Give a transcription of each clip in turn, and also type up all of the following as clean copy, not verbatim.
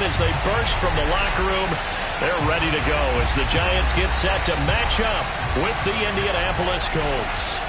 as they burst from the locker room. They're ready to go as the Giants get set to match up with the Indianapolis Colts.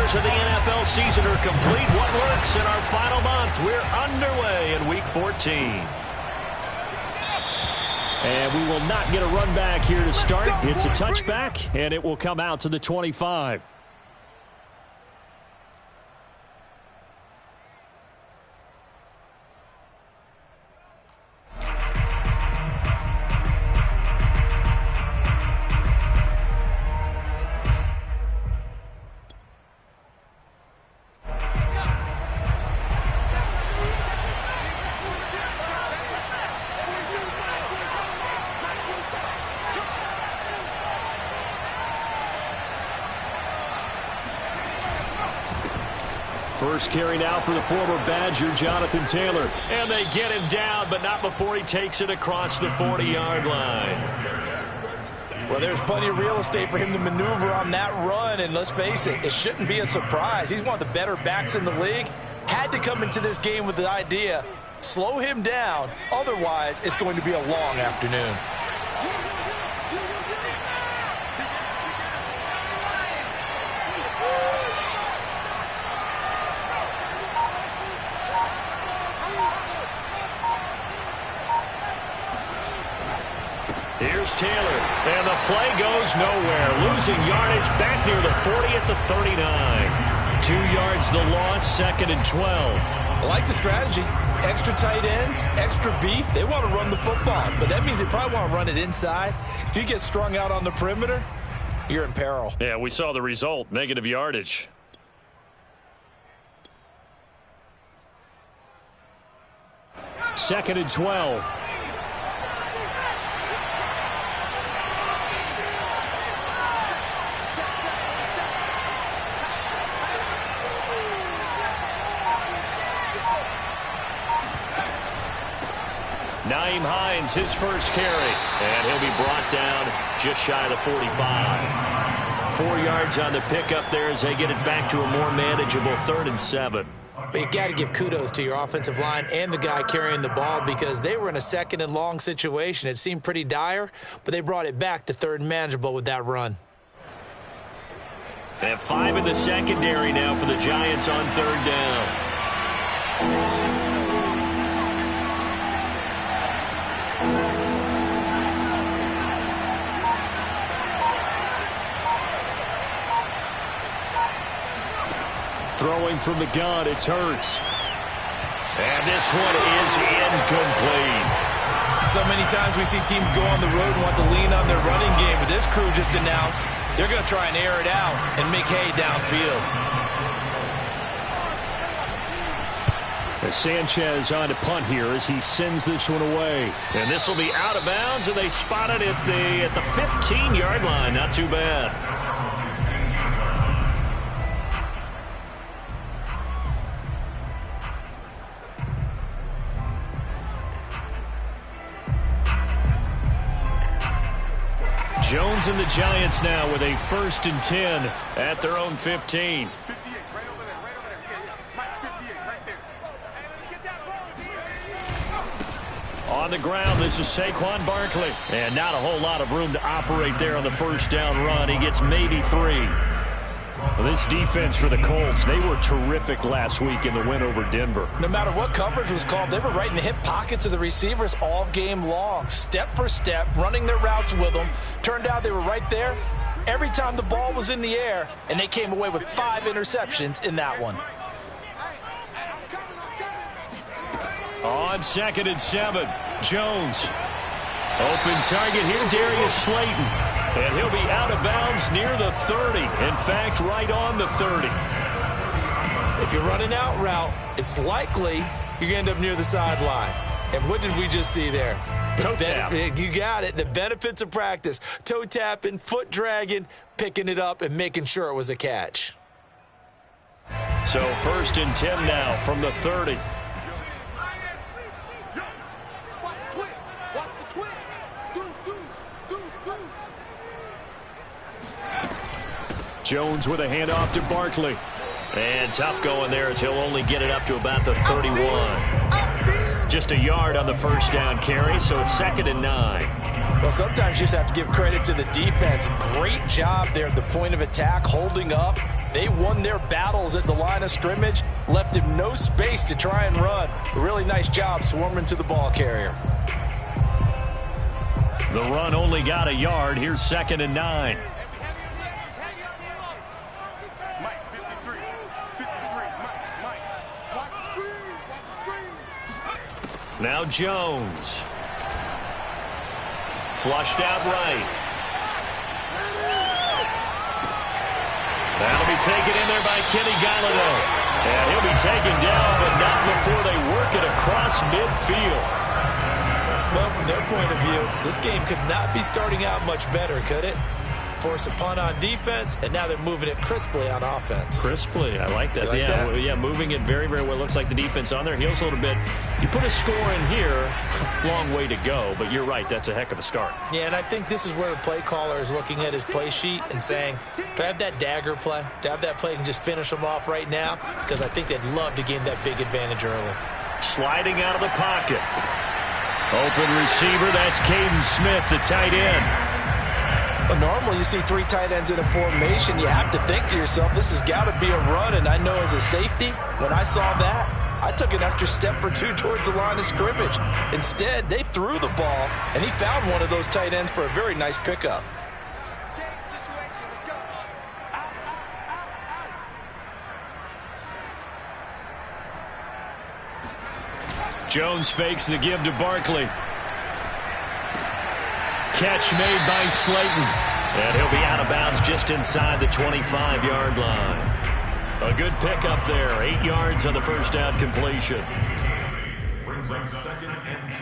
Of the NFL season are complete. What lurks in our final month? We're underway in Week 14. And we will not get a run back here to start. It's a touchback, and it will come out to the 25. First carry now for the former Badger, Jonathan Taylor. And they get him down, but not before he takes it across the 40-yard line. Well, there's plenty of real estate for him to maneuver on that run, and let's face it, it shouldn't be a surprise. He's one of the better backs in the league. Had to come into this game with the idea, slow him down, otherwise it's going to be a long afternoon. Here's Taylor, and the play goes nowhere. Losing yardage back near the 40 at the 39. 2 yards the loss, 2nd and 12. I like the strategy. Extra tight ends, extra beef. They want to run the football, but that means they probably want to run it inside. If you get strung out on the perimeter, you're in peril. Yeah, we saw the result, negative yardage. Second and 12. Nyheim Hines, his first carry, and he'll be brought down just shy of the 45. 4 yards on the pickup there as they get it back to a more manageable 3rd and 7. But you got to give kudos to your offensive line and the guy carrying the ball because they were in a 2nd and long situation. It seemed pretty dire, but they brought it back to 3rd and manageable with that run. They have 5 in the secondary now for the Giants on 3rd down. Throwing from the gun, it's Hurts. And this one is incomplete. So many times we see teams go on the road and want to lean on their running game, but this crew just announced they're going to try and air it out and make hay downfield. As Sanchez on to punt here as he sends this one away. And this will be out of bounds, and they spot it at the 15-yard line. Not too bad. Jones and the Giants now with a 1st and 10 at their own 15. On the ground, this is Saquon Barkley. And not a whole lot of room to operate there on the 1st down run. He gets maybe 3. Well, this defense for the Colts, they were terrific last week in the win over Denver. No matter what coverage was called, they were right in the hip pockets of the receivers all game long. Step for step, running their routes with them. Turned out they were right there every time the ball was in the air, and they came away with 5 interceptions in that one. On 2nd and 7, Jones. Open target here, Darius Slayton. And he'll be out of bounds near the 30. In fact, right on the 30. If you're running out route, it's likely you're going to end up near the sideline. And what did we just see there? Toe tap. You got it. The benefits of practice. Toe tapping, foot dragging, picking it up, and making sure it was a catch. So 1st and 10 now from the 30. Jones with a handoff to Barkley. And tough going there as he'll only get it up to about the 31. Just a yard on the first down carry, so it's 2nd and 9. Well, sometimes you just have to give credit to the defense. Great job there at the point of attack, holding up. They won their battles at the line of scrimmage, left him no space to try and run. A really nice job swarming to the ball carrier. The run only got a yard. Here's 2nd and 9. Now Jones. Flushed out right. That'll be taken in there by Kenny Galladay. And he'll be taken down, but not before they work it across midfield. Well, from their point of view, this game could not be starting out much better, could it? Force a punt on defense, and now they're moving it crisply on offense. Crisply, I like that. Like yeah, that? Yeah, moving it very, very well. Looks like the defense on their heels a little bit. You put a score in here, long way to go, but you're right, that's a heck of a start. Yeah, and I think this is where the play caller is looking at his play sheet and saying, do I have that dagger play? Do I have that play and just finish them off right now? Because I think they'd love to gain that big advantage early. Sliding out of the pocket. Open receiver, that's Caden Smith, the tight end. But normally you see 3 tight ends in a formation, you have to think to yourself, this has got to be a run. And I know as a safety, when I saw that, I took an extra step or 2 towards the line of scrimmage. Instead, they threw the ball, and he found one of those tight ends for a very nice pickup. Jones fakes the give to Barkley. Catch made by Slayton. And he'll be out of bounds just inside the 25-yard line. A good pickup there. 8 yards on the first down completion. Brings up 2nd and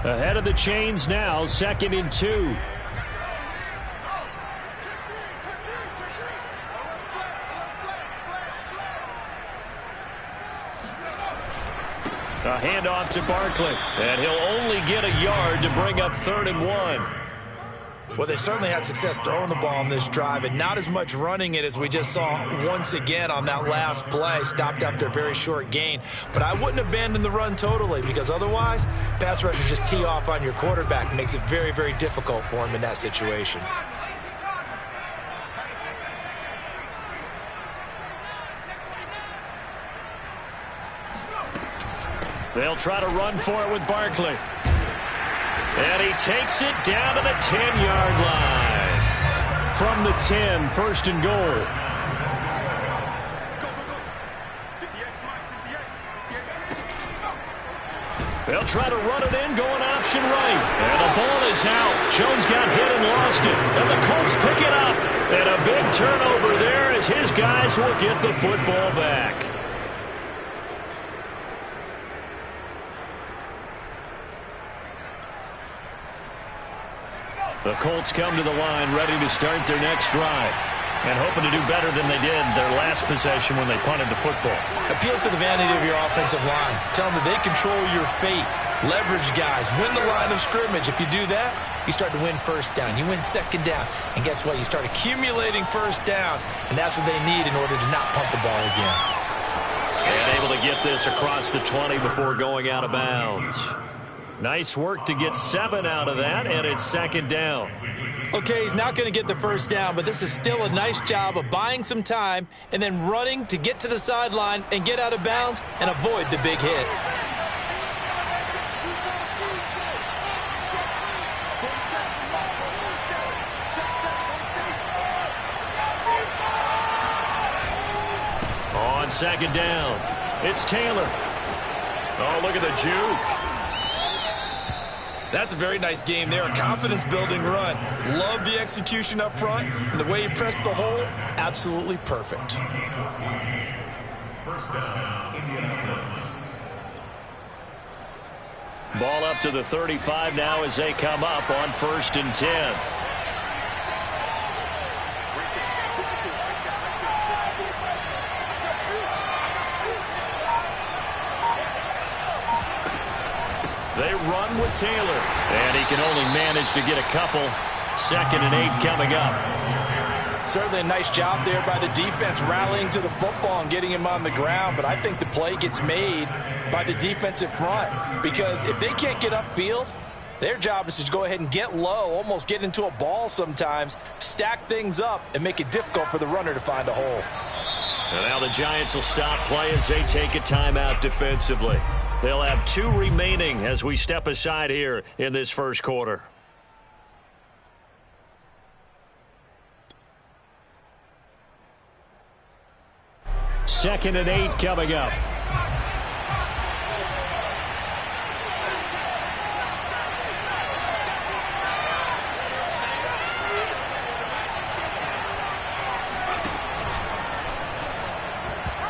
2. Ahead of the chains now, 2nd and 2. A handoff to Barkley, and he'll only get a yard to bring up 3rd and 1. Well, they certainly had success throwing the ball on this drive and not as much running it as we just saw once again on that last play. Stopped after a very short gain. But I wouldn't abandon the run totally because otherwise, pass rushers just tee off on your quarterback. Makes it very, very difficult for him in that situation. They'll try to run for it with Barkley. And he takes it down to the 10-yard line. From the 10, 1st and goal. They'll try to run it in, going option right. And the ball is out. Jones got hit and lost it. And the Colts pick it up. And a big turnover there as his guys will get the football back. The Colts come to the line ready to start their next drive and hoping to do better than they did their last possession when they punted the football. Appeal to the vanity of your offensive line. Tell them that they control your fate. Leverage guys. Win the line of scrimmage. If you do that, you start to win first down. You win second down. And guess what? You start accumulating first downs. And that's what they need in order to not punt the ball again. And able to get this across the 20 before going out of bounds. Nice work to get 7 out of that, and it's 2nd down. Okay, he's not going to get the first down, but this is still a nice job of buying some time and then running to get to the sideline and get out of bounds and avoid the big hit. On 2nd down, it's Taylor. Oh, look at the juke. That's a very nice game there. A confidence-building run. Love the execution up front. And the way he pressed the hole, absolutely perfect. 1st down, Indianapolis. Ball up to the 35 now as they come up on 1st and 10. run with Taylor. And he can only manage to get a couple. 2nd and 8 coming up. Certainly a nice job there by the defense rallying to the football and getting him on the ground. But I think the play gets made by the defensive front. Because if they can't get upfield, their job is to go ahead and get low, almost get into a ball sometimes, stack things up, and make it difficult for the runner to find a hole. And now the Giants will stop play as they take a timeout defensively. They'll have 2 remaining as we step aside here in this first quarter. Second and 8 coming up.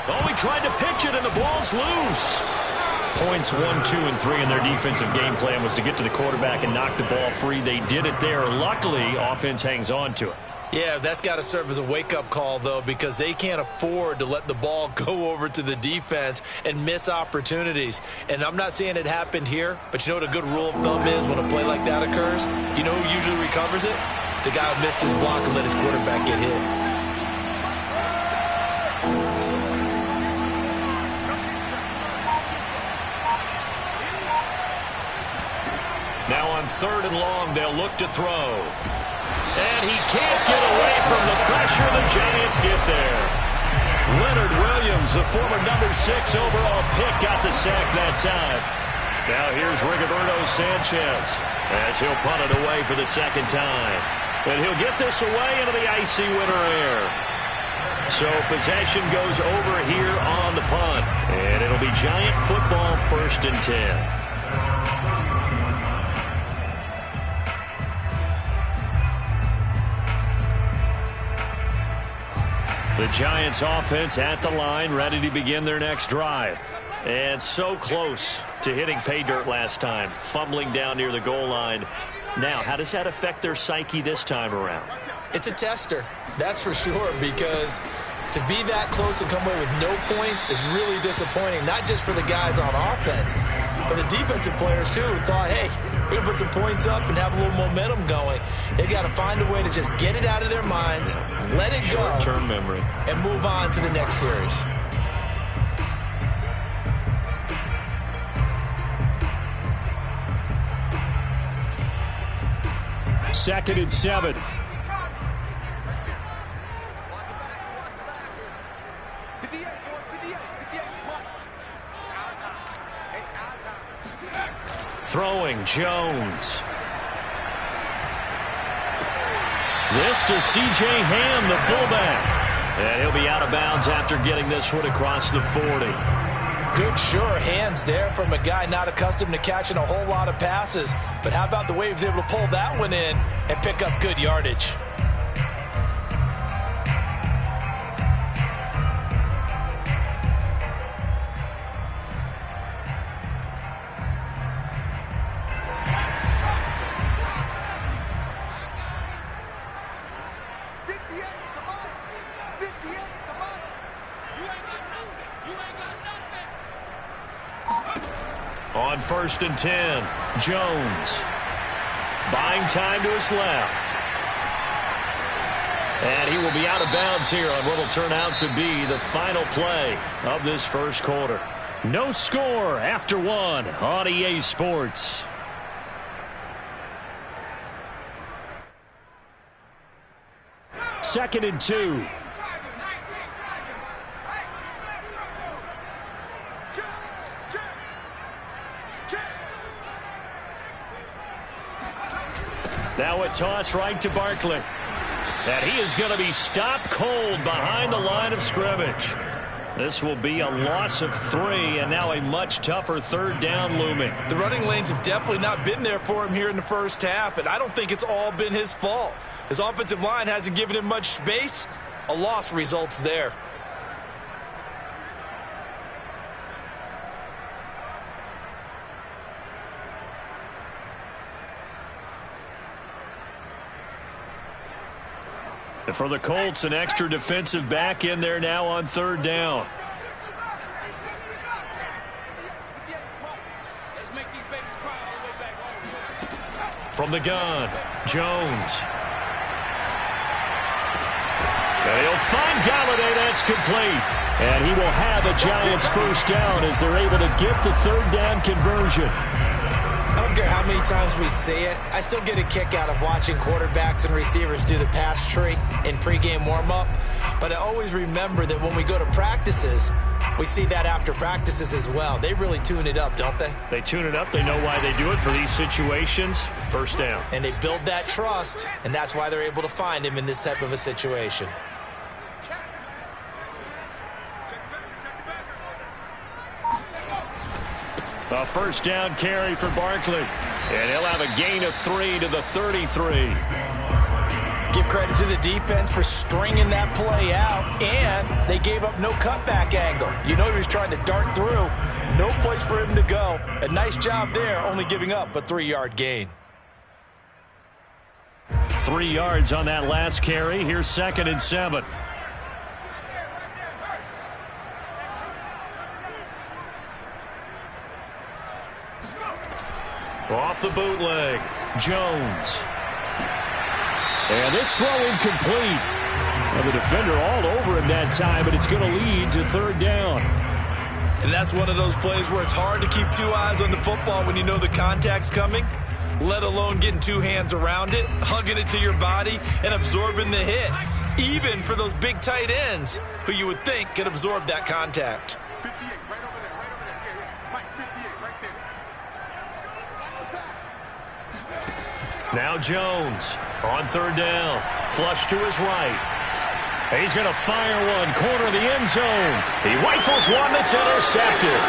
Oh, he tried to pitch it and the ball's loose. Points 1, 2, and 3 in their defensive game plan was to get to the quarterback and knock the ball free. They did it there. Luckily, offense hangs on to it. Yeah, that's got to serve as a wake-up call, though, because they can't afford to let the ball go over to the defense and miss opportunities. And I'm not saying it happened here, but you know what a good rule of thumb is when a play like that occurs? You know who usually recovers it? The guy who missed his block and let his quarterback get hit. Now on 3rd and long, they'll look to throw. And he can't get away from the pressure. The Giants get there. Leonard Williams, the former number 6 overall pick, got the sack that time. Now here's Rigoberto Sanchez as he'll punt it away for the 2nd time. And he'll get this away into the icy winter air. So possession goes over here on the punt. And it'll be Giant football 1st and 10. The Giants offense at the line, ready to begin their next drive. And so close to hitting pay dirt last time, fumbling down near the goal line. Now, how does that affect their psyche this time around? It's a tester, that's for sure, because to be that close and come away with no points is really disappointing, not just for the guys on offense, but the defensive players, too, who thought, hey, we're going to put some points up and have a little momentum going. They've got to find a way to just get it out of their minds, let it go, short-term memory, and move on to the next series. Second and 7. Throwing Jones. This to C.J. Ham, the fullback. And he'll be out of bounds after getting this one across the 40. Good, sure hands there from a guy not accustomed to catching a whole lot of passes. But how about the way he was able to pull that one in and pick up good yardage? On 1st and 10, Jones buying time to his left. And he will be out of bounds here on what will turn out to be the final play of this first quarter. No score after 1 on EA Sports. Second and 2. Now a toss right to Barkley. And he is going to be stopped cold behind the line of scrimmage. This will be a loss of 3, and now a much tougher 3rd down looming. The running lanes have definitely not been there for him here in the first half, and I don't think it's all been his fault. His offensive line hasn't given him much space. A loss results there. And for the Colts, an extra defensive back in there now on 3rd down. Let's make these babies cry all the way From the gun, Jones. And he'll find Galladay. That's complete. And he will have a Giants first down as they're able to get the third down conversion. I don't care how many times we see it. I still get a kick out of watching quarterbacks and receivers do the pass tree in pregame warm-up. But I always remember that when we go to practices, we see that after practices as well. They really tune it up, don't they? They tune it up. They know why they do it for these situations. First down. And they build that trust, and that's why they're able to find him in this type of a situation. A first down carry for Barkley. And he'll have a gain of 3 to the 33. Give credit to the defense for stringing that play out, and they gave up no cutback angle. You know he was trying to dart through. No place for him to go. A nice job there, only giving up a 3-yard gain. 3 yards on that last carry. Here's 2nd and 7. Off the bootleg, Jones. And this throw incomplete. And the defender all over him that time, but it's going to lead to third down. And that's one of those plays where it's hard to keep 2 eyes on the football when you know the contact's coming, let alone getting 2 hands around it, hugging it to your body, and absorbing the hit, even for those big tight ends who you would think could absorb that contact. Now Jones on third down. Flush to his right. He's going to fire one. Corner of the end zone. He rifles one that's intercepted.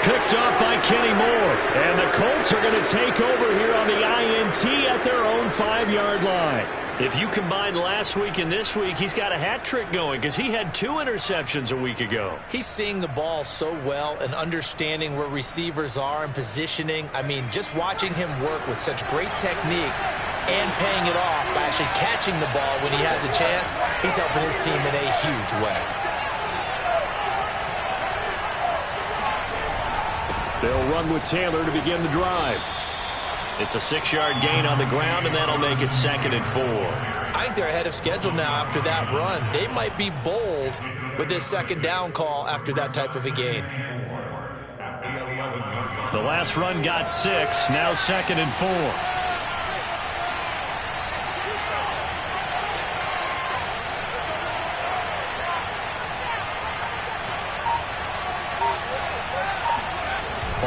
Picked up by Kenny Moore. And the Colts are going to take over here on the INT at their own 5-yard line. If you combine last week and this week, he's got a hat trick going because he had 2 interceptions a week ago. He's seeing the ball so well and understanding where receivers are and positioning. I mean, just watching him work with such great technique and paying it off by actually catching the ball when he has a chance, he's helping his team in a huge way. They'll run with Taylor to begin the drive. It's a 6-yard gain on the ground, and that'll make it 2nd and 4. I think they're ahead of schedule now after that run. They might be bold with this second down call after that type of a gain. The last run got 6, now 2nd and 4.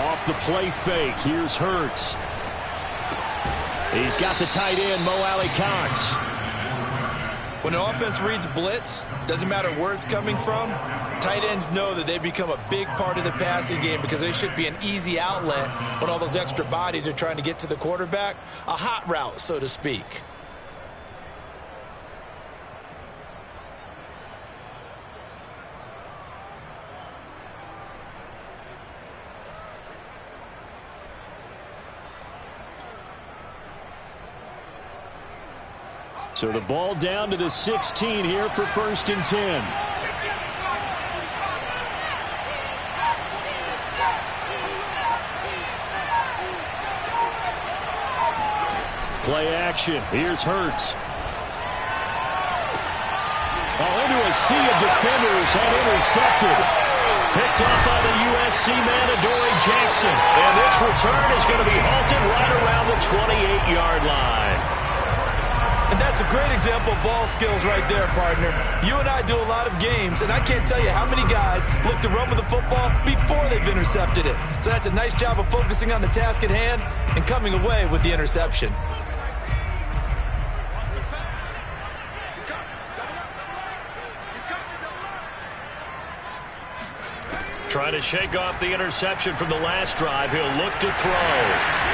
Off the play fake, here's Hurts. He's got the tight end, Mo Alley-Cox. When an offense reads blitz, doesn't matter where it's coming from, tight ends know that they become a big part of the passing game because they should be an easy outlet when all those extra bodies are trying to get to the quarterback. A hot route, so to speak. So the ball down to the 16 here for 1st and 10. Play action. Here's Hurts. Into a sea of defenders and intercepted. Picked up by the USC man, Adoree Jackson. And this return is going to be halted right around the 28-yard line. And that's a great example of ball skills right there, partner. You and I do a lot of games, and I can't tell you how many guys look to run with the football before they've intercepted it. So that's a nice job of focusing on the task at hand and coming away with the interception. Trying to shake off the interception from the last drive. He'll look to throw.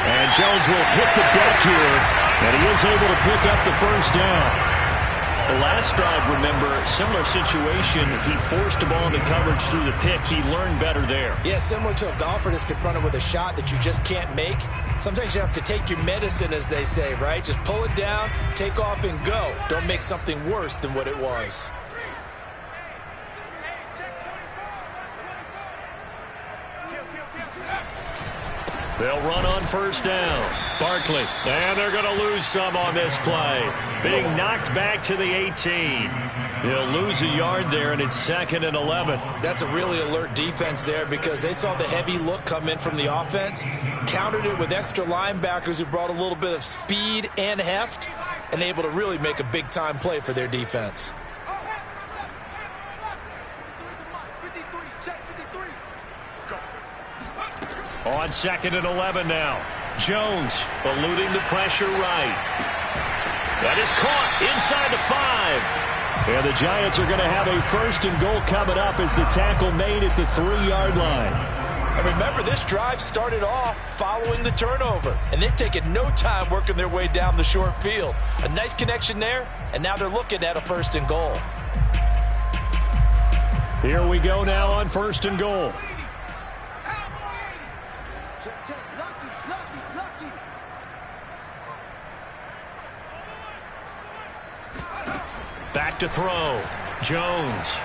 And Jones will hit the deck here. And he is able to pick up the first down. The last drive, remember, similar situation. He forced the ball into coverage through the pick. He learned better there. Yeah, similar to a golfer that's confronted with a shot that you just can't make. Sometimes you have to take your medicine, as they say, right? Just pull it down, take off, and go. Don't make something worse than what it was. They'll run on first down. Barkley, and they're going to lose some on this play. Being knocked back to the 18. He'll lose a yard there, and it's 2nd and 11. That's a really alert defense there because they saw the heavy look come in from the offense, countered it with extra linebackers who brought a little bit of speed and heft, and able to really make a big-time play for their defense. On 2nd and 11 now. Jones eluding the pressure right. That is caught inside the 5. And the Giants are going to have a 1st and goal coming up as the tackle made at the 3-yard line. And remember, this drive started off following the turnover, and they've taken no time working their way down the short field. A nice connection there, and now they're looking at a 1st and goal. Here we go now on 1st and goal. Back to throw. Jones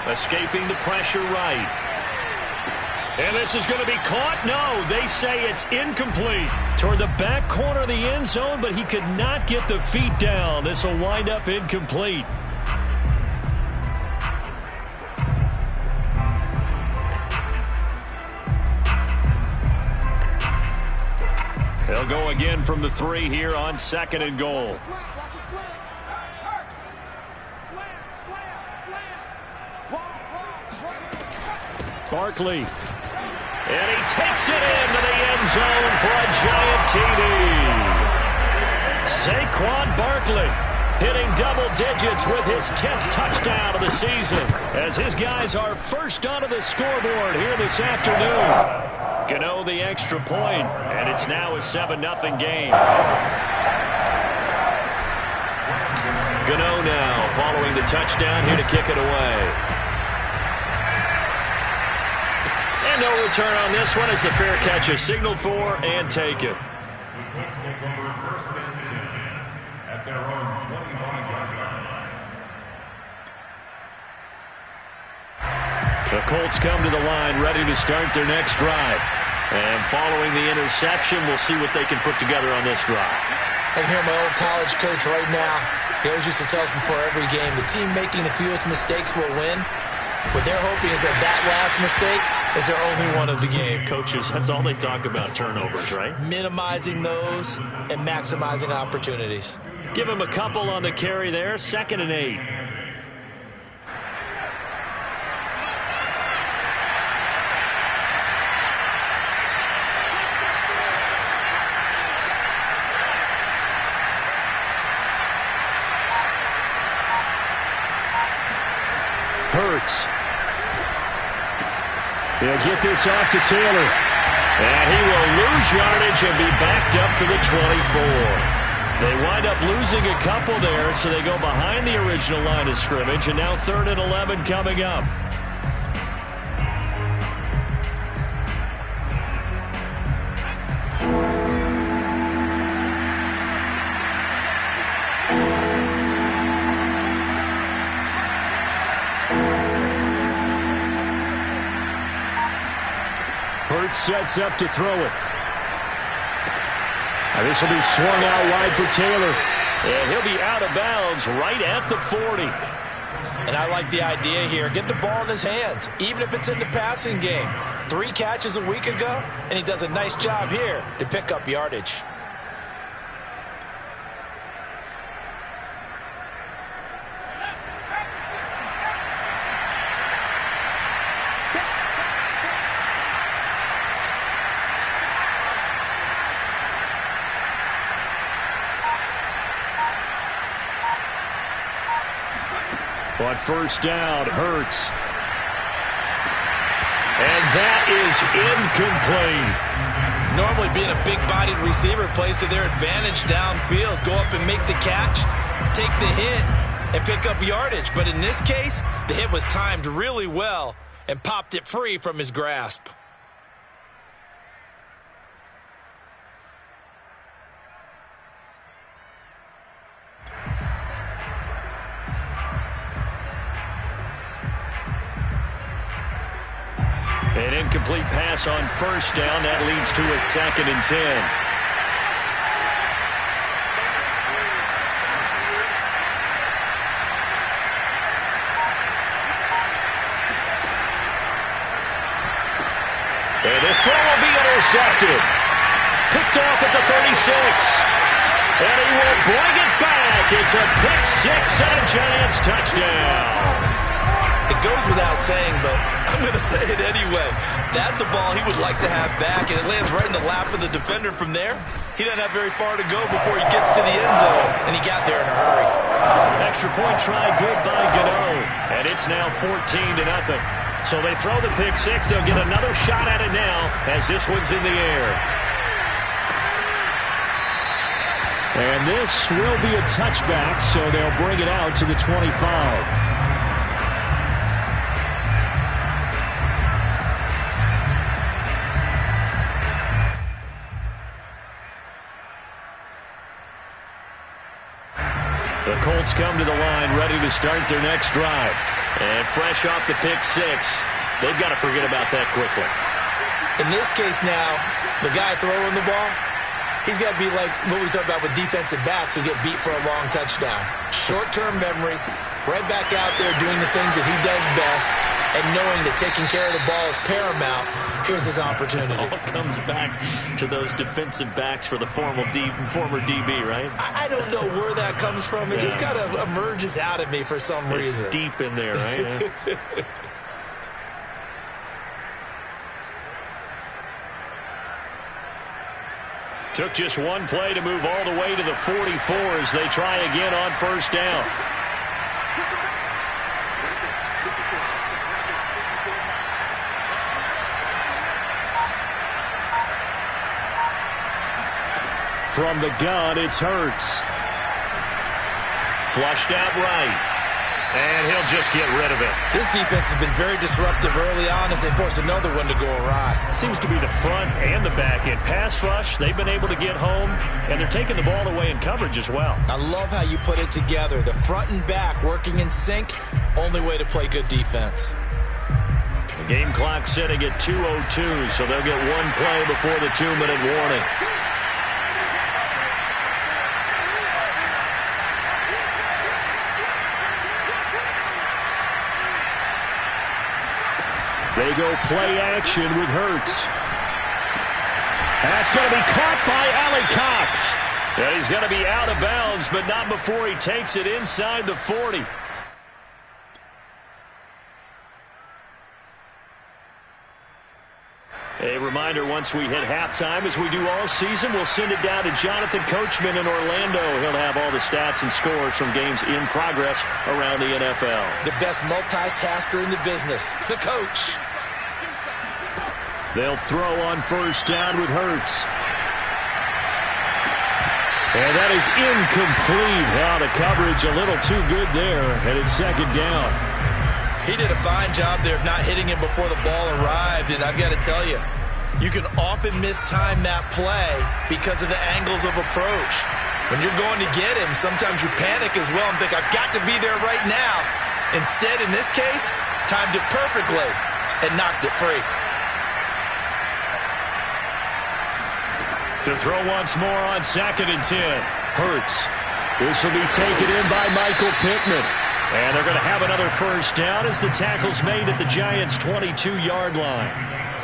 escaping the pressure right. And this is going to be caught. No, they say it's incomplete. Toward the back corner of the end zone, but he could not get the feet down. This will wind up incomplete. They'll go again from the 3 here on 2nd and goal. Barkley. And he takes it into the end zone for a giant TD. Saquon Barkley hitting double digits with his 10th touchdown of the season as his guys are first onto the scoreboard here this afternoon. Gano the extra point, and it's now a 7-0 game. Gano now following the touchdown here to kick it away. And no return on this one as the fair catch is signaled for and taken. The Colts take over 1st and 10 at their own 25-yard line. The Colts come to the line ready to start their next drive. And following the interception, we'll see what they can put together on this drive. I can hear my old college coach right now. He always used to tell us before every game, the team making the fewest mistakes will win. What they're hoping is that last mistake is their only one of the game. Coaches, that's all they talk about, turnovers, right? Minimizing those and maximizing opportunities. Give him a couple on the carry there, 2nd and 8. Hurts. He'll get this off to Taylor. And he will lose yardage and be backed up to the 24. They wind up losing a couple there, so they go behind the original line of scrimmage, and now 3rd and 11 coming up. Hurts sets up to throw it. And this will be swung out wide for Taylor. And he'll be out of bounds right at the 40. And I like the idea here. Get the ball in his hands, even if it's in the passing game. 3 catches a week ago, and he does a nice job here to pick up yardage. On first down, Hurts. And that is incomplete. Normally being a big-bodied receiver plays to their advantage downfield. Go up and make the catch, take the hit, and pick up yardage. But in this case, the hit was timed really well and popped it free from his grasp. An incomplete pass on first down. That leads to a 2nd and 10. And this throw will be intercepted. Picked off at the 36. And he will bring it back. It's a pick six and a Giants touchdown. It goes without saying, but I'm going to say it anyway. That's a ball he would like to have back, and it lands right in the lap of the defender from there. He doesn't have very far to go before he gets to the end zone, and he got there in a hurry. Extra point try good by Gano, and it's now 14-0. So they throw the pick six. They'll get another shot at it now as this one's in the air. And this will be a touchback, so they'll bring it out to the 25. The Colts come to the line, ready to start their next drive. And fresh off the pick six, they've got to forget about that quickly. In this case now, the guy throwing the ball, he's got to be like what we talk about with defensive backs who get beat for a long touchdown. Short-term memory, right back out there doing the things that he does best, and knowing that taking care of the ball is paramount. Here's his opportunity. It all comes back to those defensive backs for the former DB, right? I don't know where that comes from. It just kind of emerges out of me for some reason. It's deep in there, right? Took just one play to move all the way to the 44 as they try again on first down. From the gun, it's Hurts. Flushed out right. And he'll just get rid of it. This defense has been very disruptive early on as they force another one to go awry. Seems to be the front and the back end. Pass rush, they've been able to get home, and they're taking the ball away in coverage as well. I love how you put it together. The front and back working in sync, only way to play good defense. The game clock sitting at 2:02, so they'll get one play before the 2-minute warning. They go play action with Hurts. That's going to be caught by Allie Cox. And he's going to be out of bounds, but not before he takes it inside the 40. A reminder, once we hit halftime, as we do all season, we'll send it down to Jonathan Coachman in Orlando. He'll have all the stats and scores from games in progress around the NFL. The best multitasker in the business, the coach. They'll throw on first down with Hurts. And that is incomplete. Now the coverage a little too good there, and it's second down. He did a fine job there of not hitting him before the ball arrived, and I've got to tell you, you can often mistime that play because of the angles of approach. When you're going to get him, sometimes you panic as well and think, I've got to be there right now. Instead, in this case, timed it perfectly and knocked it free. To throw once more on 2nd and 10. Hurts. This will be taken in by Michael Pittman. And they're going to have another first down as the tackle's made at the Giants' 22-yard line.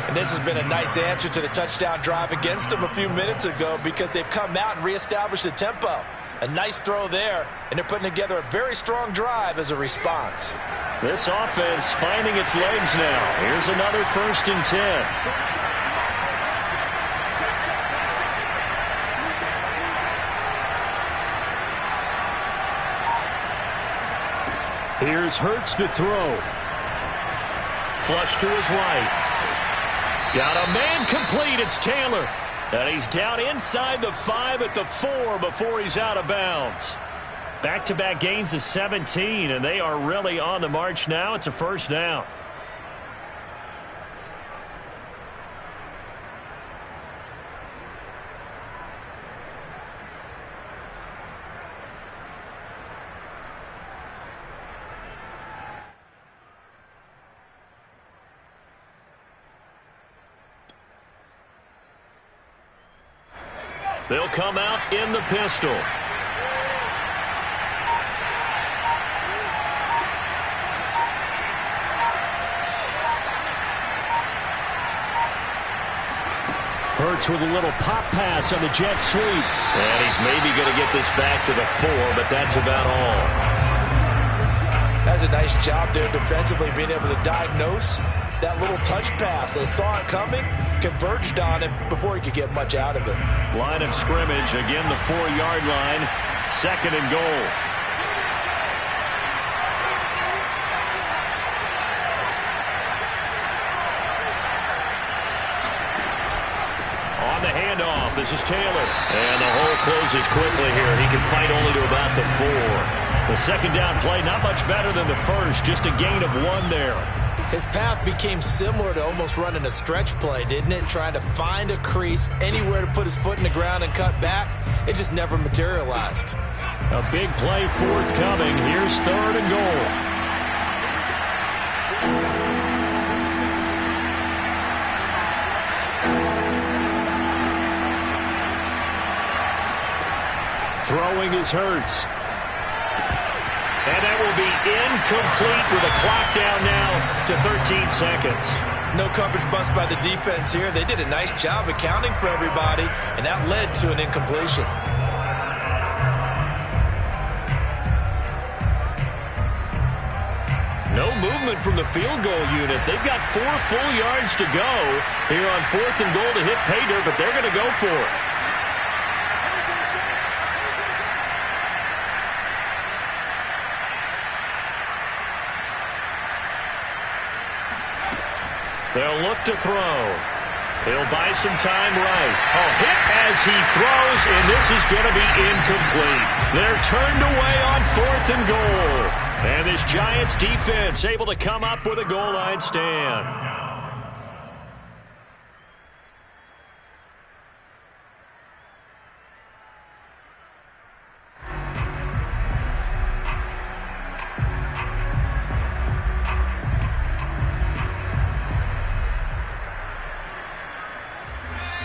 And this has been a nice answer to the touchdown drive against them a few minutes ago because they've come out and reestablished the tempo. A nice throw there, and they're putting together a very strong drive as a response. This offense finding its legs now. Here's another 1st and 10. Here's Hurts to throw. Flush to his right. Got a man complete. It's Taylor. And he's down inside the 5 at the 4 before he's out of bounds. Back-to-back gains of 17, and they are really on the march now. It's a first down. They'll come out in the pistol. Hurts with a little pop pass on the jet sweep. And he's maybe going to get this back to the 4, but that's about all. That's a nice job there defensively, being able to diagnose that little touch pass. They saw it coming, converged on it before he could get much out of it. Line of scrimmage, again the 4-yard line, 2nd and goal. On the handoff, this is Taylor. And the hole closes quickly here. He can fight only to about the 4. The 2nd down play, not much better than the first, just a gain of 1 there. His path became similar to almost running a stretch play, didn't it? Trying to find a crease, anywhere to put his foot in the ground and cut back. It just never materialized. A big play forthcoming. Here's 3rd and goal. Throwing is Hurts. And that will be incomplete with a clock down now to 13 seconds. No coverage bust by the defense here. They did a nice job accounting for everybody, and that led to an incompletion. No movement from the field goal unit. They've got 4 full yards to go here on 4th and goal to hit pay dirt, but they're going to go for it. They'll look to throw. He'll buy some time right. A hit as he throws, and this is going to be incomplete. They're turned away on 4th and goal. And this Giants defense able to come up with a goal line stand.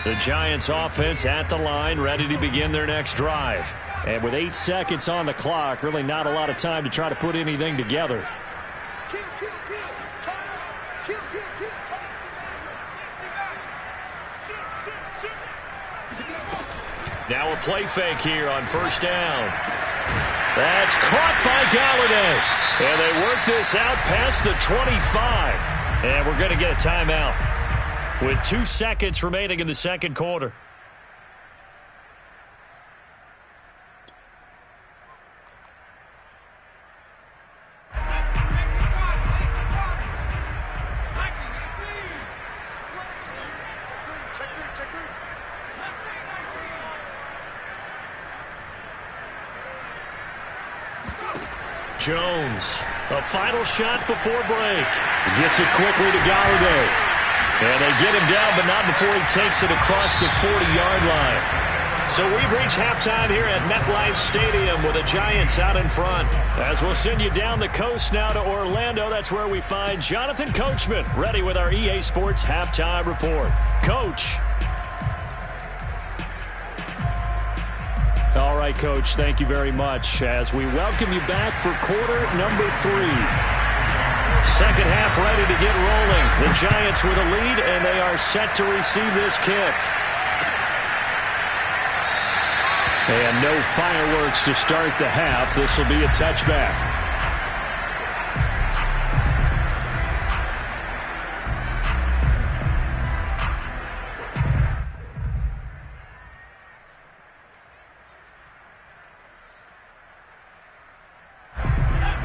The Giants offense at the line, ready to begin their next drive. And with 8 seconds on the clock, really not a lot of time to try to put anything together. Now a play fake here on 1st down. That's caught by Galladay. And they work this out past the 25. And we're going to get a timeout with 2 seconds remaining in the 2nd quarter. Jones, a final shot before break. Gets it quickly to Galladay. And they get him down, but not before he takes it across the 40-yard line. So we've reached halftime here at MetLife Stadium with the Giants out in front. As we'll send you down the coast now to Orlando, that's where we find Jonathan Coachman ready with our EA Sports Halftime Report. Coach. All right, Coach, thank you very much as we welcome you back for quarter number 3. 2nd half ready to get rolling. The Giants with a lead, and they are set to receive this kick. And no fireworks to start the half. This will be a touchback.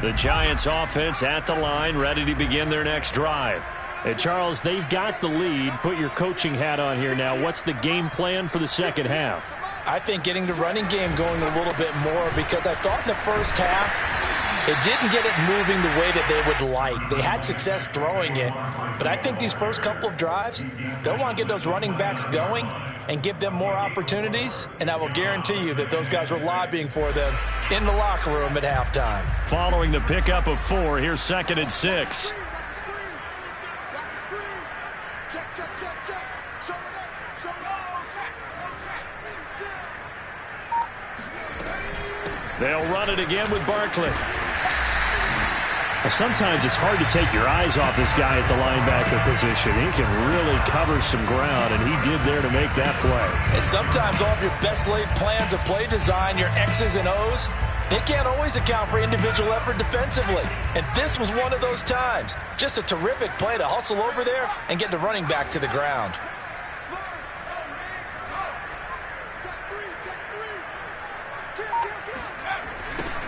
The Giants offense at the line, ready to begin their next drive. And Charles, they've got the lead. Put your coaching hat on here now. What's the game plan for the 2nd half? I think getting the running game going a little bit more, because I thought in the first half it didn't get it moving the way that they would like. They had success throwing it, but I think these first couple of drives, they'll want to get those running backs going and give them more opportunities, and I will guarantee you that those guys were lobbying for them in the locker room at halftime. Following the pickup of 4, here's 2nd and 6. They'll run it again with Barkley. Well, sometimes it's hard to take your eyes off this guy at the linebacker position. He can really cover some ground, and he did there to make that play. And sometimes all of your best laid plans of play design, your X's and O's, they can't always account for individual effort defensively. And this was one of those times. Just a terrific play to hustle over there and get the running back to the ground.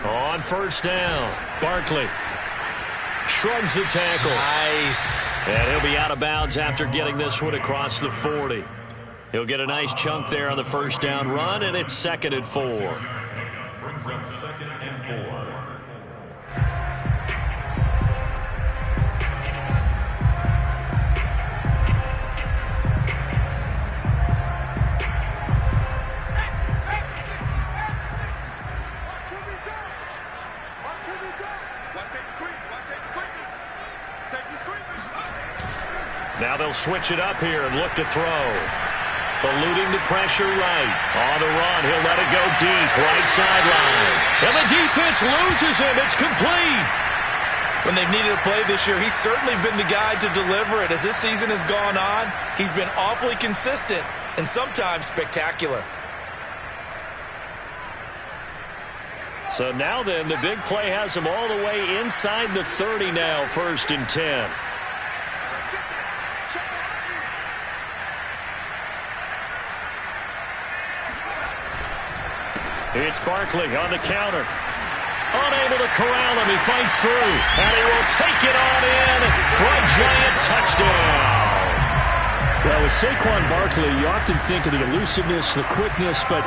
On first down, Barkley shrugs the tackle. Nice. And he'll be out of bounds after getting this one across the 40. He'll get a nice chunk there on the first down run, and it's 2nd and 4. Brings up 2nd and 4. Now they'll switch it up here and look to throw. Eluding the pressure right. On the run, he'll let it go deep, right sideline. And the defense loses him. It's complete. When they've needed a play this year, he's certainly been the guy to deliver it. As this season has gone on, he's been awfully consistent and sometimes spectacular. So now then, the big play has him all the way inside the 30 now, 1st and 10. It's Barkley on the counter. Unable to corral him. He fights through. And he will take it on in for a giant touchdown. Well, with Saquon Barkley, you often think of the elusiveness, the quickness, but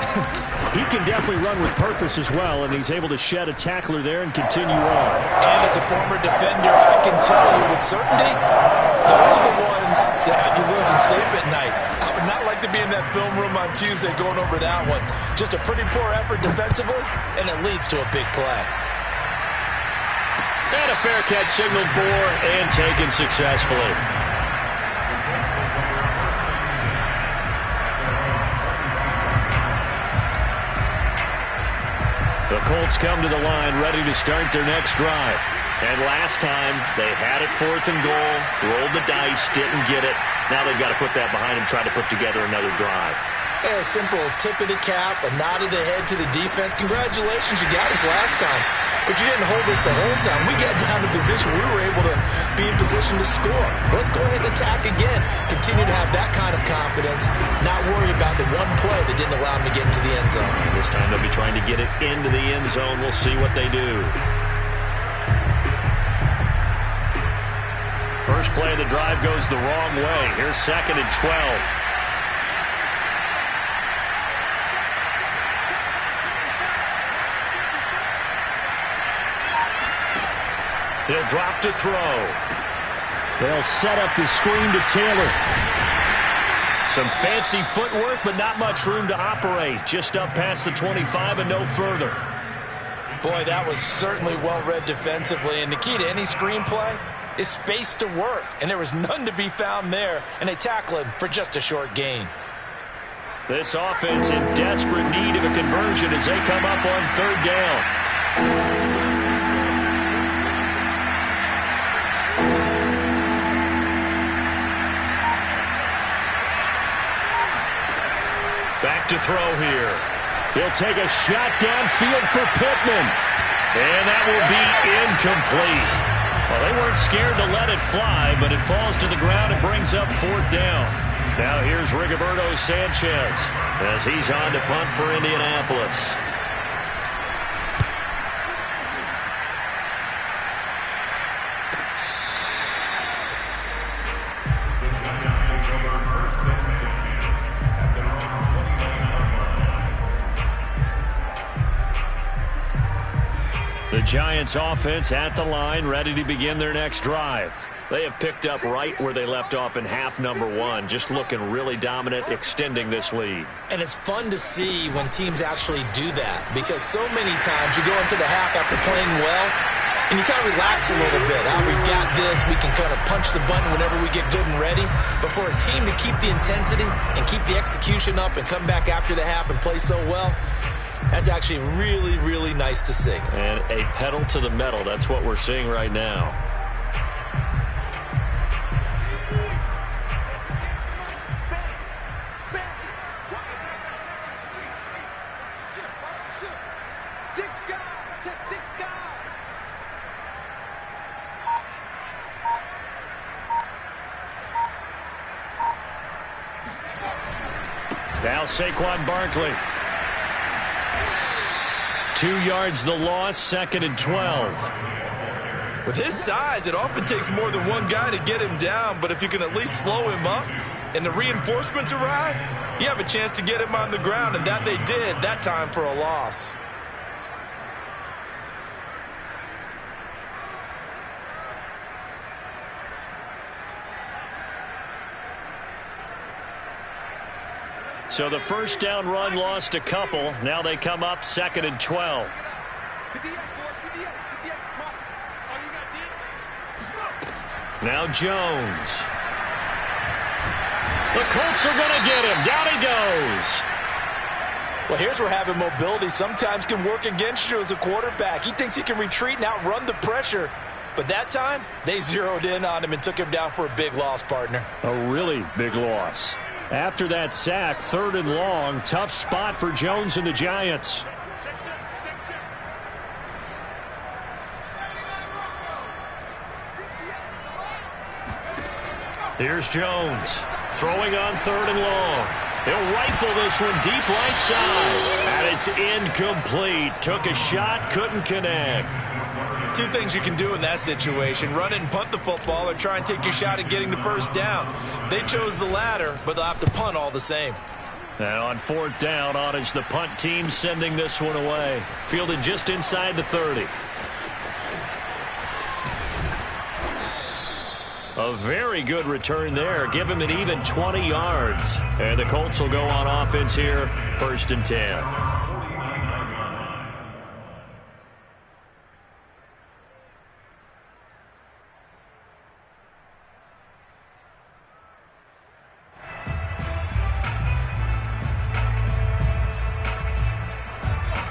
he can definitely run with purpose as well, and he's able to shed a tackler there and continue on. And as a former defender, I can tell you with certainty, those are the ones that have you losing sleep at night. I would not like to be in that film room on Tuesday going over that one. Just a pretty poor effort defensively, and it leads to a big play. And a fair catch signaled for and taken successfully. The Colts come to the line ready to start their next drive. And last time, they had it 4th and goal, rolled the dice, didn't get it. Now they've got to put that behind them, try to put together another drive. A simple tip of the cap, a nod of the head to the defense. Congratulations, you got us last time. But you didn't hold us the whole time. We got down to position. We were able to be in position to score. Let's go ahead and attack again. Continue to have that kind of confidence. Not worry about the one play that didn't allow them to get into the end zone. And this time they'll be trying to get it into the end zone. We'll see what they do. First play of the drive goes the wrong way. Here's 2nd and 12. He'll drop to throw. They'll set up the screen to Taylor. Some fancy footwork, but not much room to operate. Just up past the 25 and no further. Boy, that was certainly well-read defensively. And the key to any screenplay is space to work. And there was none to be found there. And they tackle him for just a short gain. This offense in desperate need of a conversion as they come up on 3rd down. Back to throw here. He'll take a shot downfield for Pittman. And that will be incomplete. Well, they weren't scared to let it fly, but it falls to the ground and brings up 4th down. Now here's Rigoberto Sanchez as he's on to punt for Indianapolis. The Giants offense at the line, ready to begin their next drive. They have picked up right where they left off in half number 1, just looking really dominant, extending this lead. And it's fun to see when teams actually do that, because so many times you go into the half after playing well, and you kind of relax a little bit. We've got this. We can kind of punch the button whenever we get good and ready. But for a team to keep the intensity and keep the execution up and come back after the half and play so well, That's actually really, really nice to see. And a pedal to the metal. That's what we're seeing right now. Now Saquon Barkley. 2 yards the loss, 2nd and 12. With his size, it often takes more than one guy to get him down, but if you can at least slow him up and the reinforcements arrive, you have a chance to get him on the ground, and that they did, that time for a loss. So the first down run lost a couple. Now they come up 2nd and 12. Now Jones. The Colts are going to get him. Down he goes. Well, here's where having mobility sometimes can work against you as a quarterback. He thinks he can retreat and outrun the pressure. But that time, they zeroed in on him and took him down for a big loss, partner. A really big loss. After that sack, 3rd and long, tough spot for Jones and the Giants. Here's Jones, throwing on 3rd and long. He'll rifle this one deep right side, and it's incomplete. Took a shot, couldn't connect. 2 things you can do in that situation: run it and punt the football, or try and take your shot at getting the first down. They chose the latter, but they'll have to punt all the same. And on 4th down, on is the punt team sending this one away. Fielded just inside the 30. A very good return there. Give him an even 20 yards. And the Colts will go on offense here, 1st and 10.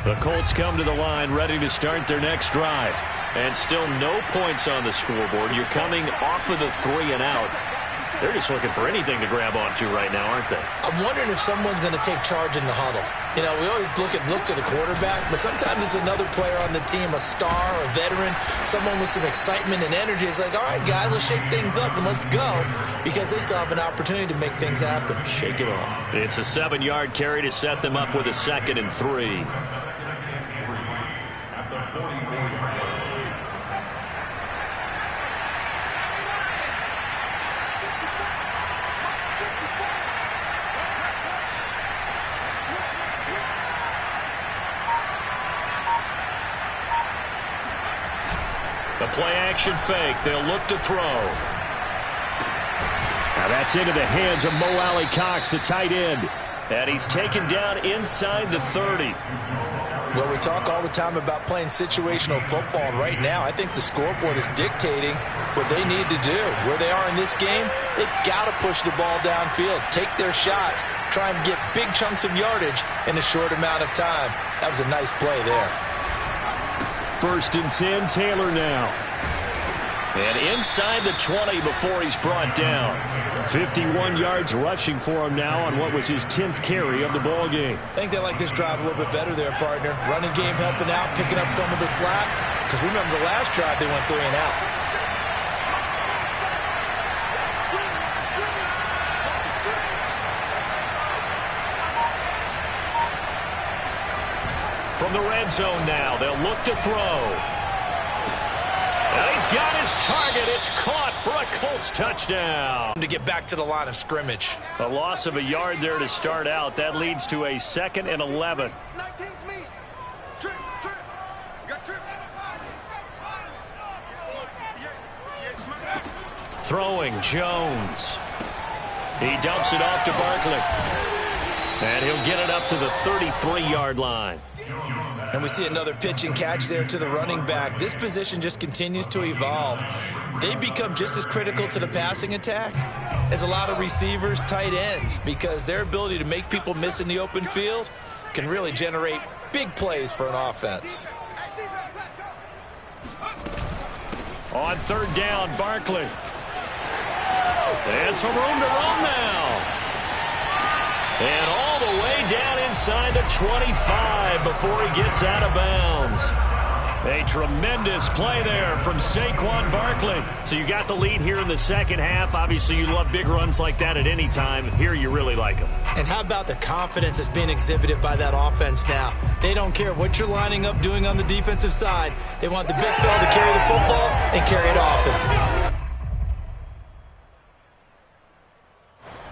The Colts come to the line ready to start their next drive. And still no points on the scoreboard. You're coming off of the 3 and out. They're just looking for anything to grab onto right now, aren't they? I'm wondering if someone's going to take charge in the huddle. You know, we always look to the quarterback, but sometimes it's another player on the team, a star, a veteran, someone with some excitement and energy. It's like, all right, guys, let's shake things up and let's go, because they still have an opportunity to make things happen. Shake it off. It's a 7-yard carry to set them up with a 2nd and 3. The play-action fake. They'll look to throw. Now that's into the hands of Mo Alley Cox, the tight end. And he's taken down inside the 30. Well, we talk all the time about playing situational football, and right now I think the scoreboard is dictating what they need to do. Where they are in this game, they've got to push the ball downfield, take their shots, try and get big chunks of yardage in a short amount of time. That was a nice play there. 1st and 10, Taylor now. And inside the 20 before he's brought down. 51 yards rushing for him now on what was his 10th carry of the ball game. I think they like this drive a little bit better there, partner. Running game helping out, picking up some of the slack. Because remember the last drive, they went 3 and out. From the red zone now, they'll look to throw. And he's got his target. It's caught for a Colts touchdown. To get back to the line of scrimmage. A loss of a yard there to start out. That leads to a 2nd and 11. Throwing, Jones. He dumps it off to Barkley. And he'll get it up to the 33-yard line. And we see another pitch and catch there to the running back. This position just continues to evolve. They become just as critical to the passing attack as a lot of receivers, tight ends, because their ability to make people miss in the open field can really generate Big plays for an offense. On third down, Barkley. And some room to run now. And all the way down inside the 25 before he gets out of bounds. A tremendous play there from Saquon Barkley. So you got the lead here in the second half. Obviously, you love big runs like that at any time. Here, you really like them. And how about the confidence that's being exhibited by that offense now? They don't care what you're lining up doing on the defensive side. They want the big fella to carry the football and carry it often.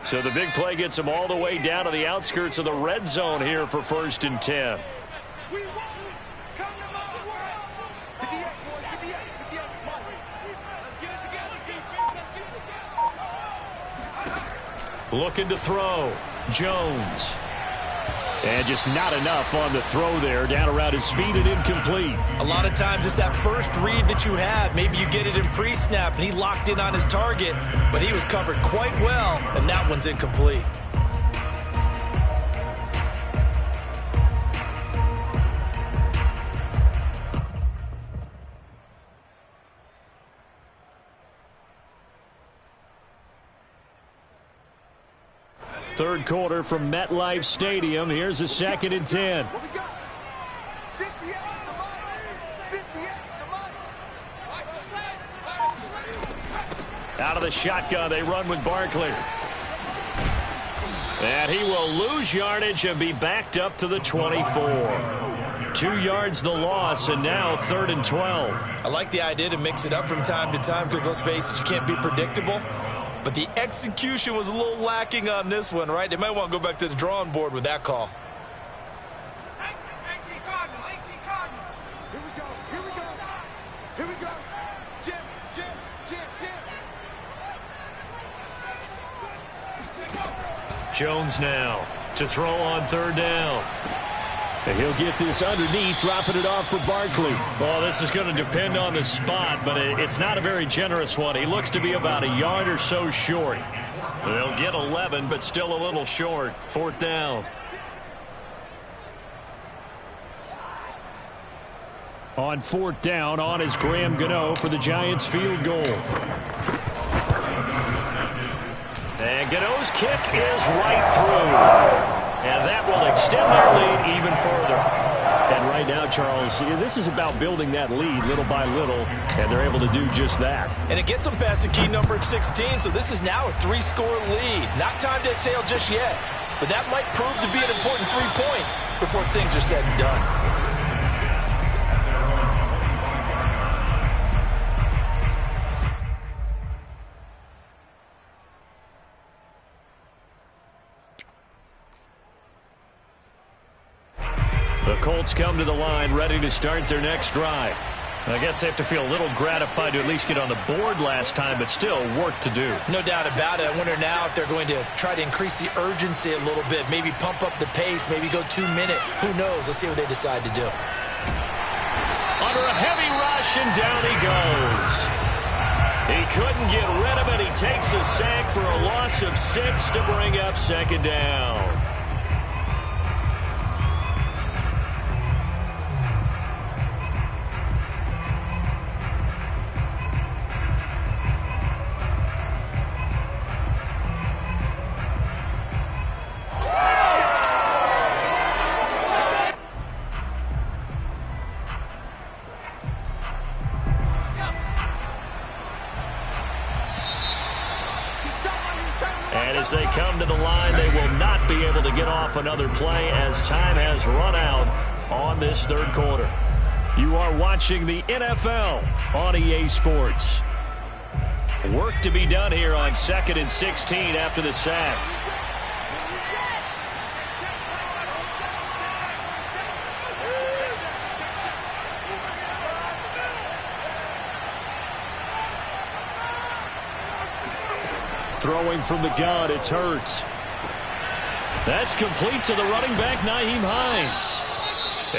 So the big play gets them all the way down to the outskirts of the red zone here for 1st and 10. Looking to throw. Jones. And just not enough on the throw there. Down around his feet and incomplete. A lot of times it's that first read that you have. Maybe you get it in pre-snap and he locked in on his target, but he was covered quite well, and that one's incomplete. Third quarter from MetLife Stadium. Here's a 2nd and 10. Out of the shotgun, they run with Barkley. And he will lose yardage and be backed up to the 24. 2 yards the loss, and now 3rd and 12. I like the idea to mix it up from time to time because, let's face it, you can't be predictable. But the execution was a little lacking on this one, right? They might want to go back to the drawing board with that call. Here we go. Jim. Jones now to throw on 3rd down. And he'll get this underneath, dropping it off for Barkley. Well, this is going to depend on the spot, but it's not a very generous one. He looks to be about a yard or so short. They'll get 11, but still a little short. 4th down. On 4th down, on is Graham Gano for the Giants field goal. And Gano's kick is right through. And that will extend their lead even further. And right now, Charles, this is about building that lead little by little, and they're able to do just that. And it gets them past the key number of 16, so this is now a 3-score lead. Not time to exhale just yet, but that might prove to be an important 3 points before things are said and done. The Colts come to the line ready to start their next drive. I guess they have to feel a little gratified to at least get on the board last time, but still work to do. No doubt about it. I wonder now if they're going to try to increase the urgency a little bit, maybe pump up the pace, maybe go 2-minute. Who knows? Let's see what they decide to do. Under a heavy rush, and down he goes. He couldn't get rid of it. He takes a sack for a loss of 6 to bring up 2nd down. As they come to the line, they will not be able to get off another play as time has run out on this 3rd quarter. You are watching the NFL on EA Sports. Work to be done here on 2nd and 16 after the sack. Throwing from the gun, it's Hurts. That's complete to the running back, Nyheim Hines.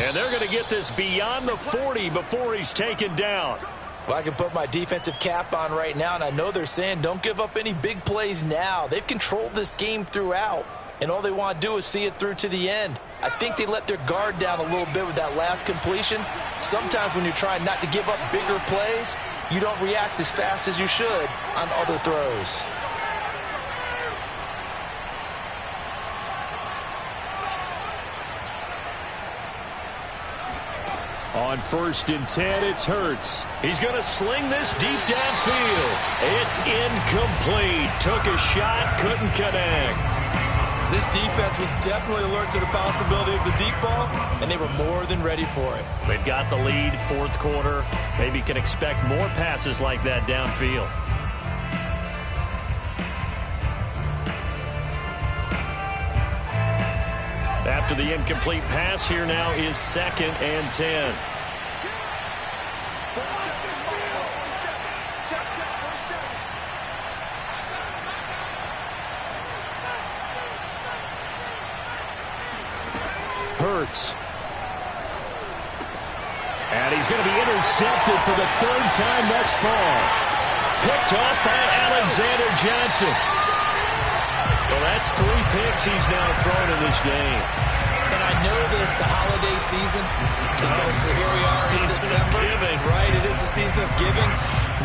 And they're going to get this beyond the 40 before he's taken down. Well, I can put my defensive cap on right now, and I know they're saying don't give up any big plays now. They've controlled this game throughout, and all they want to do is see it through to the end. I think they let their guard down a little bit with that last completion. Sometimes when you're trying not to give up bigger plays, you don't react as fast as you should on other throws. On 1st and 10, it's Hurts. He's going to sling this deep downfield. It's incomplete. Took a shot, couldn't connect. This defense was definitely alert to the possibility of the deep ball, and they were more than ready for it. They've got the lead, 4th quarter. Maybe can expect more passes like that downfield. After the incomplete pass, here now is 2nd and 10. Hurts. And he's going to be intercepted for the 3rd time thus far. Picked off by Alexander Johnson. Well, that's 3 picks he's now thrown in this game. And I know this, the holiday season, because here we are in December. Right, it is the season of giving.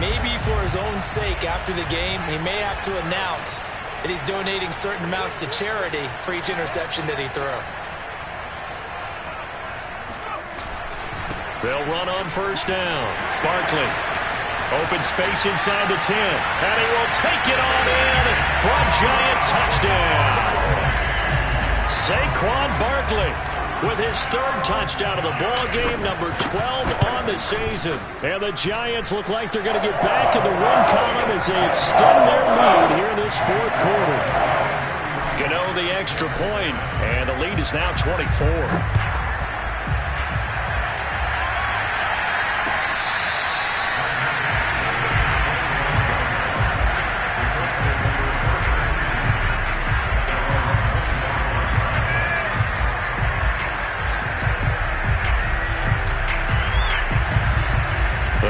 Maybe for his own sake after the game, he may have to announce that he's donating certain amounts to charity for each interception that he threw. They'll run on 1st down. Barkley. Open space inside the 10. And he will take it on in for a giant touchdown. Saquon Barkley with his 3rd touchdown of the ball game, number 12 on the season. And the Giants look like they're going to get back in the win column as they extend their lead here in this 4th quarter. Gano the extra point, and the lead is now 24.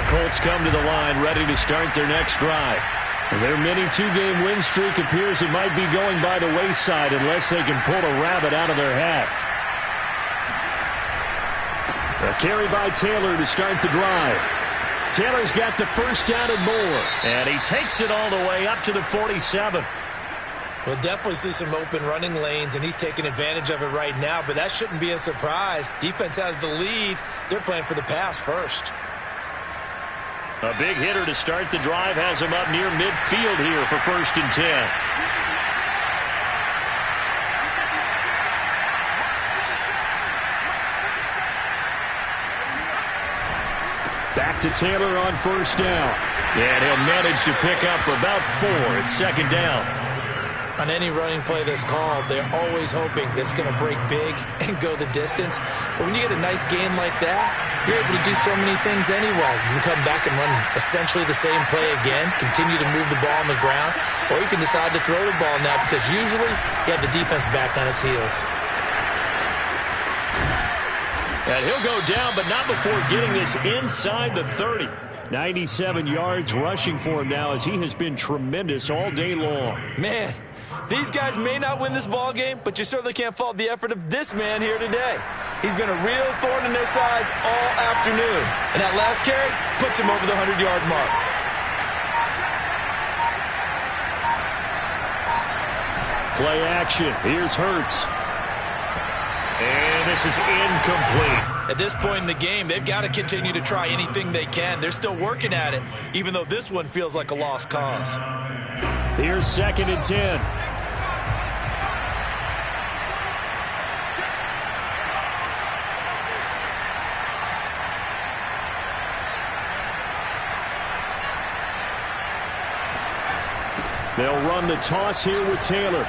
Colts come to the line ready to start their next drive. Their mini 2-game win streak appears it might be going by the wayside unless they can pull a rabbit out of their hat. A carry by Taylor to start the drive. Taylor's got the 1st down and more. And he takes it all the way up to the 47. We'll definitely see some open running lanes, and he's taking advantage of it right now, but that shouldn't be a surprise. Defense has the lead. They're playing for the pass first. A big hitter to start the drive has him up near midfield here for 1st and 10. Back to Taylor on 1st down. And he'll manage to pick up about 4 at 2nd down. On any running play that's called, they're always hoping that it's going to break big and go the distance. But when you get a nice game like that, you're able to do so many things anyway. You can come back and run essentially the same play again, continue to move the ball on the ground, or you can decide to throw the ball now because usually you have the defense back on its heels. And he'll go down, but not before getting this inside the 30. 97 yards rushing for him now as he has been tremendous all day long. Man, these guys may not win this ball game, but you certainly can't fault the effort of this man here today. He's been a real thorn in their sides all afternoon. And that last carry puts him over the 100-yard mark. Play action. Here's Hurts. And this is incomplete. At this point in the game, they've got to continue to try anything they can. They're still working at it, even though this one feels like a lost cause. Here's 2nd and 10. They'll run the toss here with Taylor.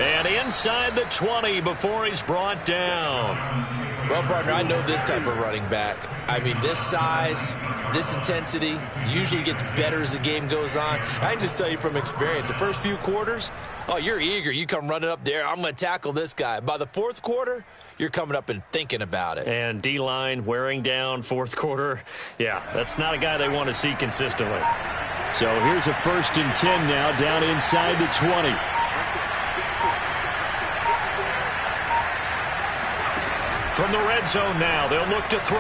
And inside the 20 before he's brought down. Well, partner, I know this type of running back. I mean, this size, this intensity usually gets better as the game goes on. I can just tell you from experience, the first few quarters, oh, you're eager. You come running up there, I'm going to tackle this guy. By the 4th quarter, you're coming up and thinking about it. And D-line wearing down 4th quarter. Yeah, that's not a guy they want to see consistently. So here's a 1st and 10 now down inside the 20. From the red zone now, they'll look to throw.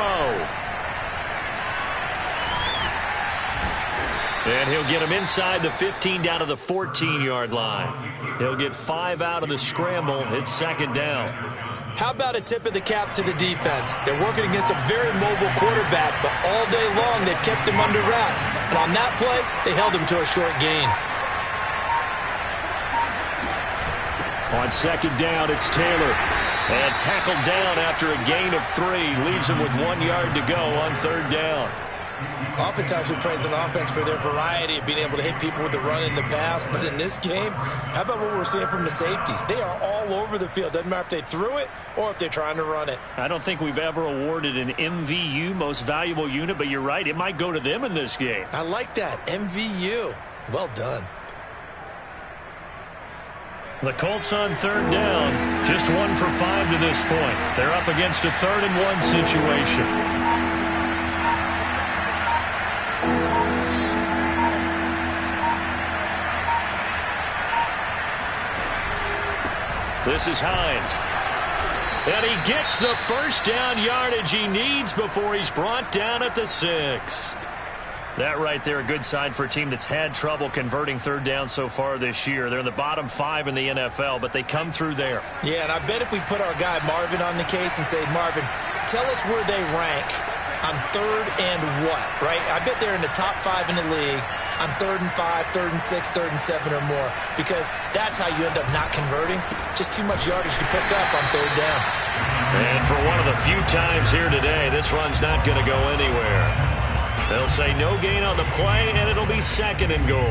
And he'll get him inside the 15 down to the 14-yard line. He'll get 5 out of the scramble. It's second down. How about a tip of the cap to the defense? They're working against a very mobile quarterback, but all day long they've kept him under wraps. And on that play, they held him to a short gain. On second down, it's Taylor. And tackled down after a gain of 3. Leaves him with 1 yard to go on third down. Oftentimes we praise an offense for their variety of being able to hit people with the run and the pass. But in this game, how about what we're seeing from the safeties? They are all over the field. Doesn't matter if they threw it or if they're trying to run it. I don't think we've ever awarded an MVU, most valuable unit, but you're right. It might go to them in this game. I like that. MVU. Well done. The Colts on third down. Just 1 for 5 to this point. They're up against a 3rd and 1 situation. This is Hines. And he gets the first down yardage he needs before he's brought down at the 6. That right there, a good sign for a team that's had trouble converting third down so far this year. They're in the bottom 5 in the NFL, but they come through there. Yeah, and I bet if we put our guy Marvin on the case and say, Marvin, tell us where they rank on 3rd and what, right? I bet they're in the top 5 in the league on 3rd and 5, 3rd and 6, 3rd and 7 or more, because that's how you end up not converting. Just too much yardage to pick up on third down. And for one of the few times here today, this run's not going to go anywhere. They'll say no gain on the play, and it'll be 2nd and goal.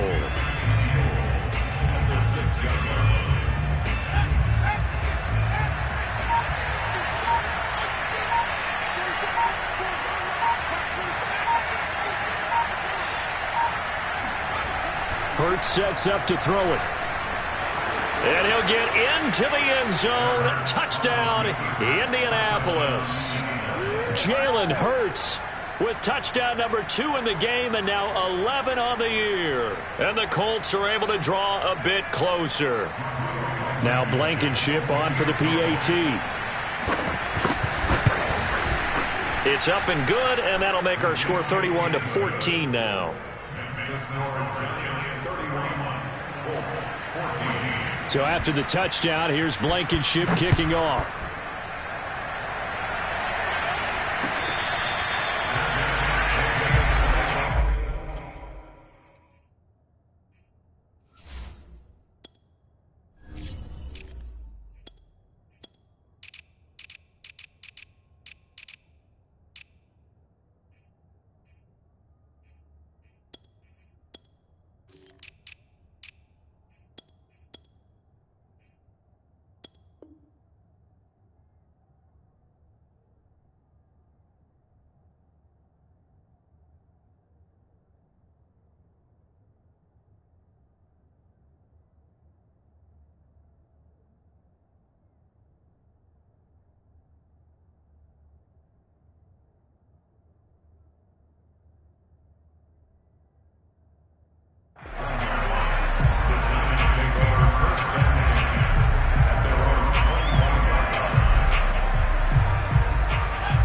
Hurts sets up to throw it. And he'll get into the end zone. Touchdown, Indianapolis. Jalen Hurts with touchdown number 2 in the game and now 11 on the year. And the Colts are able to draw a bit closer. Now Blankenship on for the PAT. It's up and good, and that'll make our score 31-14 now. So after the touchdown, here's Blankenship kicking off.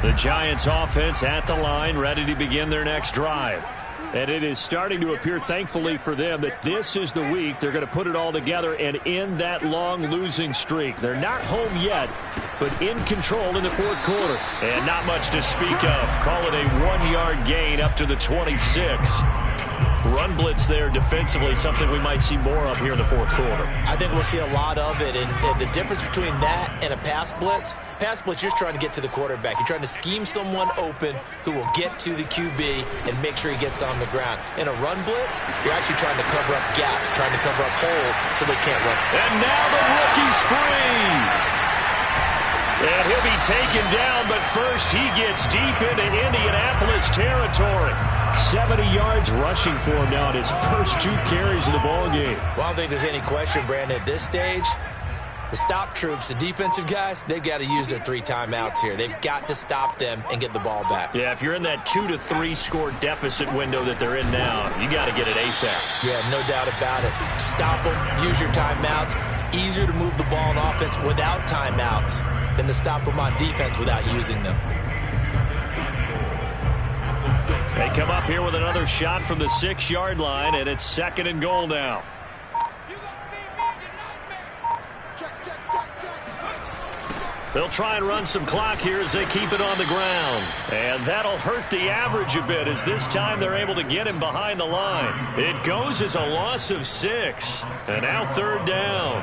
The Giants offense at the line, ready to begin their next drive. And it is starting to appear, thankfully for them, that this is the week they're going to put it all together and end that long losing streak. They're not home yet, but in control in the 4th quarter. And not much to speak of. Call it a 1-yard gain up to the 26. Run blitz there defensively, something we might see more of here in the 4th quarter. I think we'll see a lot of it. And the difference between that and a pass blitz, you're just trying to get to the quarterback. You're trying to scheme someone open who will get to the QB and make sure he gets on the ground. In a run blitz, you're actually trying to cover up gaps, trying to cover up holes so they can't run. And now the rookie's free. And he'll be taken down, but first he gets deep into Indianapolis territory. 70 yards rushing for him now at his first 2 carries of the ballgame. Well, I don't think there's any question, Brandon, at this stage. The stop troops, the defensive guys, they've got to use their 3 timeouts here. They've got to stop them and get the ball back. Yeah, if you're in that 2 to 3 score deficit window that they're in now, you got to get it ASAP. Yeah, no doubt about it. Stop them, use your timeouts. Easier to move the ball on offense without timeouts. than to stop them on defense without using them. They come up here with another shot from the 6-yard line, and it's 2nd and goal now. They'll try and run some clock here as they keep it on the ground. And that'll hurt the average a bit as this time they're able to get him behind the line. It goes as a loss of 6. And now 3rd down.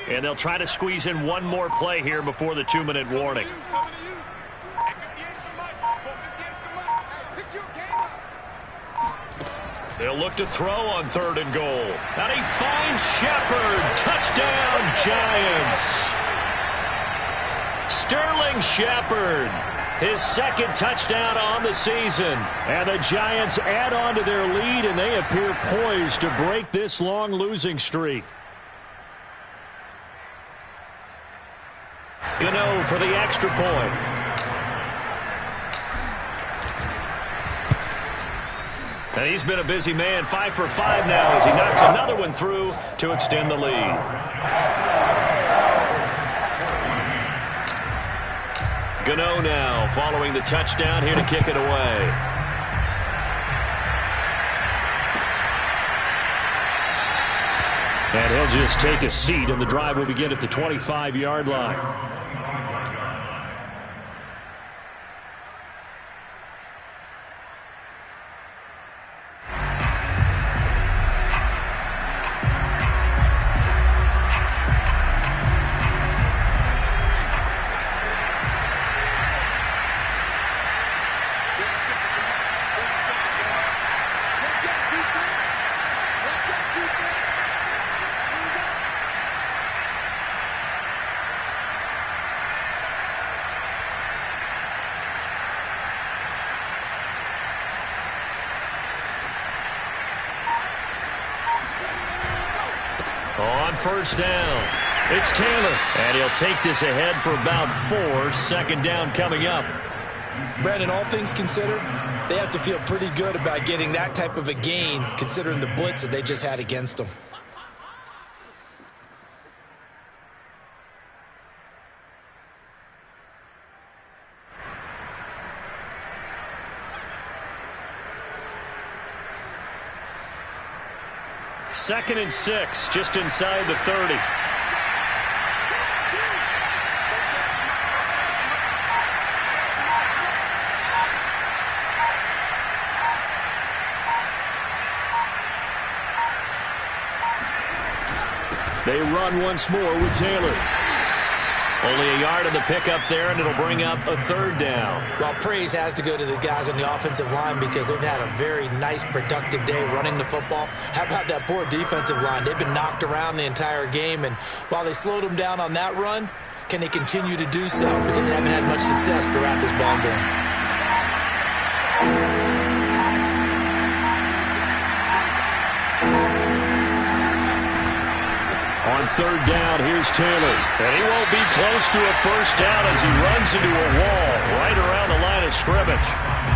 And they'll try to squeeze in one more play here before the 2-minute warning. They'll look to throw on 3rd and goal. And he finds Shepard. Touchdown, Giants. Sterling Shepard, his 2nd touchdown on the season. And the Giants add on to their lead, and they appear poised to break this long losing streak. Gano for the extra point. And he's been a busy man, 5 for 5 now as he knocks another one through to extend the lead. Gano now following the touchdown here to kick it away. And he'll just take a seat, and the drive will begin at the 25-yard line. On 1st down, it's Taylor. And he'll take this ahead for about 4. 2nd down coming up. Brandon, all things considered, they have to feel pretty good about getting that type of a gain considering the blitz that they just had against them. Second and 6, just inside the 30. They run once more with Taylor. Only a yard on the pickup there, and it'll bring up a 3rd down. Well, praise has to go to the guys on the offensive line because they've had a very nice, productive day running the football. How about that poor defensive line? They've been knocked around the entire game, and while they slowed them down on that run, can they continue to do so? Because they haven't had much success throughout this ball game. On 3rd down, here's Taylor. And he won't be close to a 1st down as he runs into a wall right around the line of scrimmage.